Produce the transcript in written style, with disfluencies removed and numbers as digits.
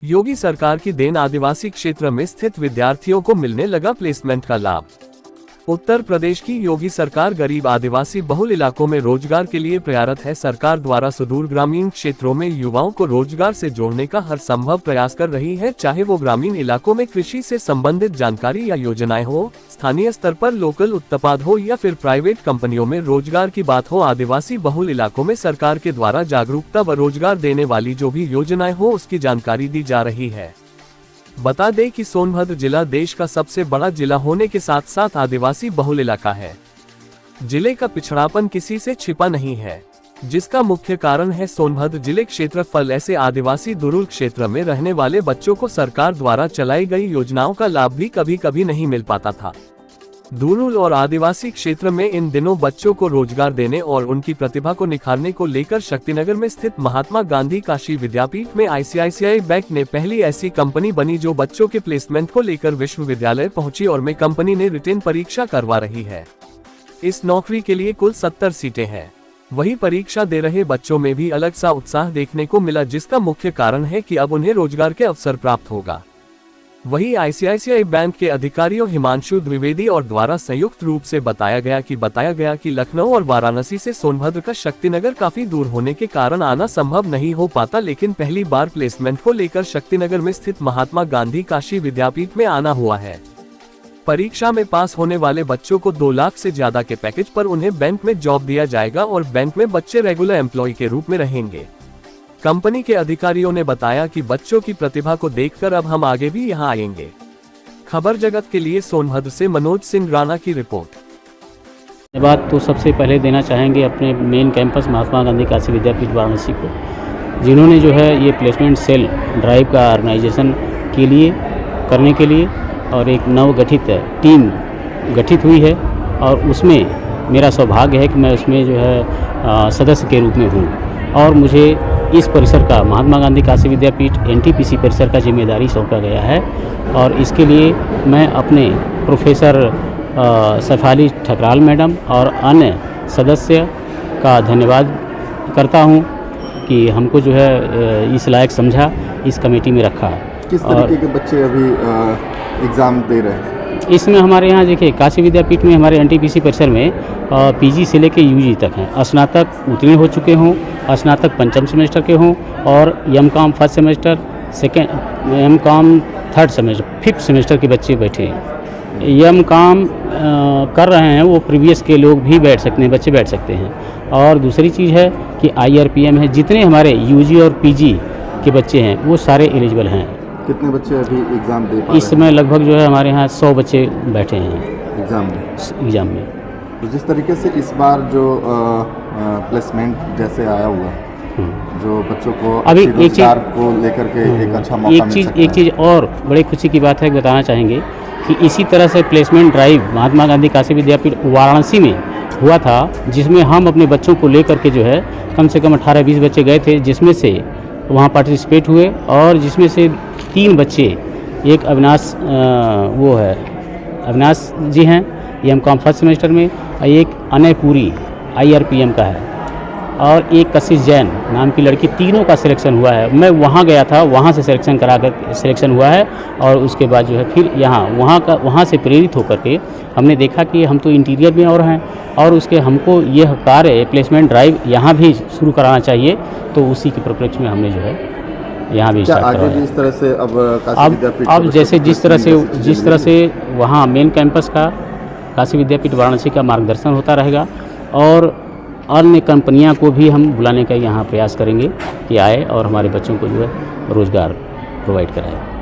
योगी सरकार की देन, आदिवासी क्षेत्र में स्थित विद्यार्थियों को मिलने लगा प्लेसमेंट का लाभ। उत्तर प्रदेश की योगी सरकार गरीब आदिवासी बहुल इलाकों में रोजगार के लिए प्रयासरत है। सरकार द्वारा सुदूर ग्रामीण क्षेत्रों में युवाओं को रोजगार से जोड़ने का हर संभव प्रयास कर रही है, चाहे वो ग्रामीण इलाकों में कृषि से संबंधित जानकारी या योजनाएं हो, स्थानीय स्तर पर लोकल उत्पाद हो या फिर प्राइवेट कंपनियों में रोजगार की बात हो। आदिवासी बहुल इलाकों में सरकार के द्वारा जागरूकता व रोजगार देने वाली जो भी योजनाएं हो उसकी जानकारी दी जा रही है। बता दें कि सोनभद्र जिला देश का सबसे बड़ा जिला होने के साथ साथ आदिवासी बहुल इलाका है। जिले का पिछड़ापन किसी से छिपा नहीं है, जिसका मुख्य कारण है सोनभद्र जिले क्षेत्रफल। ऐसे आदिवासी दुर्गम क्षेत्र में रहने वाले बच्चों को सरकार द्वारा चलाई गई योजनाओं का लाभ भी कभी कभी नहीं मिल पाता था। दुर्गम और आदिवासी क्षेत्र में इन दिनों बच्चों को रोजगार देने और उनकी प्रतिभा को निखारने को लेकर शक्तिनगर में स्थित महात्मा गांधी काशी विद्यापीठ में ICICI बैंक ने पहली ऐसी कंपनी बनी जो बच्चों के प्लेसमेंट को लेकर विश्वविद्यालय पहुंची और में कंपनी ने रिटेन परीक्षा करवा रही है। इस नौकरी के लिए कुल 70 सीटें हैं। वही परीक्षा दे रहे बच्चों में भी अलग सा उत्साह देखने को मिला, जिसका मुख्य कारण है कि अब उन्हें रोजगार के अवसर प्राप्त होगा। वही ICICI बैंक के अधिकारियों हिमांशु द्विवेदी और द्वारा संयुक्त रूप से बताया गया कि लखनऊ और वाराणसी से सोनभद्र का शक्तिनगर काफी दूर होने के कारण आना संभव नहीं हो पाता, लेकिन पहली बार प्लेसमेंट को लेकर शक्तिनगर में स्थित महात्मा गांधी काशी विद्यापीठ में आना हुआ है। परीक्षा में पास होने वाले बच्चों को 2 लाख से ज्यादा के पैकेज पर उन्हें बैंक में जॉब दिया जाएगा और बैंक में बच्चे रेगुलर एम्प्लॉय के रूप में रहेंगे। कंपनी के अधिकारियों ने बताया कि बच्चों की प्रतिभा को देखकर अब हम आगे भी यहां आएंगे। खबर जगत के लिए सोनभद्र से मनोज सिंह राणा की रिपोर्ट। धन्यवाद तो सबसे पहले देना चाहेंगे अपने मेन कैंपस महात्मा गांधी काशी विद्यापीठ वाराणसी को, जिन्होंने जो है ये प्लेसमेंट सेल ड्राइव का ऑर्गेनाइजेशन करने के लिए और एक नवगठित टीम गठित हुई है और उसमें मेरा सौभाग्य है कि मैं उसमें जो है सदस्य के रूप में हूँ और मुझे इस परिसर का महात्मा गांधी काशी विद्यापीठ NTPC परिसर का जिम्मेदारी सौंपा गया है और इसके लिए मैं अपने प्रोफेसर सफाली ठकराल मैडम और अन्य सदस्य का धन्यवाद करता हूं कि हमको जो है इस लायक समझा, इस कमेटी में रखा। किस तरीके के बच्चे अभी एग्ज़ाम दे रहे हैं? इसमें हमारे यहाँ देखिए काशी विद्यापीठ में हमारे NTPC परिसर में PG से लेकर UG तक हैं। स्नातक उत्तीर्ण हो चुके हों, स्नातक 5म सेमेस्टर के हों और MCOM 1st semester, MCOM 3rd semester, 5th semester के बच्चे बैठे हैं। MCOM कर रहे हैं वो प्रीवियस के लोग भी बैठ सकते हैं, बच्चे बैठ सकते हैं। और दूसरी चीज़ है कि IRPM है, जितने हमारे UG और PG के बच्चे हैं वो सारे एलिजिबल हैं। कितने बच्चे अभी एग्ज़ाम दे पा रहे हैं? इस समय लगभग जो है हमारे यहाँ 100 बच्चे बैठे हैं एग्ज़ाम में। तो जिस तरीके से इस बार जो प्लेसमेंट जैसे आया हुआ जो बच्चों को अभी एक चीज़ को लेकर के एक अच्छा मौका मिल सकता है। एक चीज़ और बड़ी खुशी की बात है, बताना चाहेंगे कि इसी तरह से प्लेसमेंट ड्राइव महात्मा गांधी काशी विद्यापीठ वाराणसी में हुआ था, जिसमें हम अपने बच्चों को लेकर के जो है कम से कम 18-20 बच्चे गए थे, जिसमें से वहाँ पार्टिसिपेट हुए और जिसमें से 3 बच्चे, एक अविनाश अविनाश जी हैं MCOM 1st सेमेस्टर में, और एक अनयपुरी IRPM का है और एक कशिश जैन नाम की लड़की, तीनों का सिलेक्शन हुआ है। मैं वहाँ गया था, वहाँ से सिलेक्शन हुआ है और उसके बाद जो है फिर वहाँ से प्रेरित होकर के हमने देखा कि हम तो इंटीरियर में और हैं और उसके हमको यह कार्य प्लेसमेंट ड्राइव यहाँ भी शुरू कराना चाहिए, तो उसी के परिप्रेक्ष्य में हमने जो है यहाँ भी स्टार्ट कराया। जिस तरह से अब जैसे जिस तरह से वहाँ मेन कैंपस का काशी विद्यापीठ वाराणसी का मार्गदर्शन होता रहेगा और अन्य कंपनियां को भी हम बुलाने का यहाँ प्रयास करेंगे कि आए और हमारे बच्चों को जो है रोज़गार प्रोवाइड कराएं।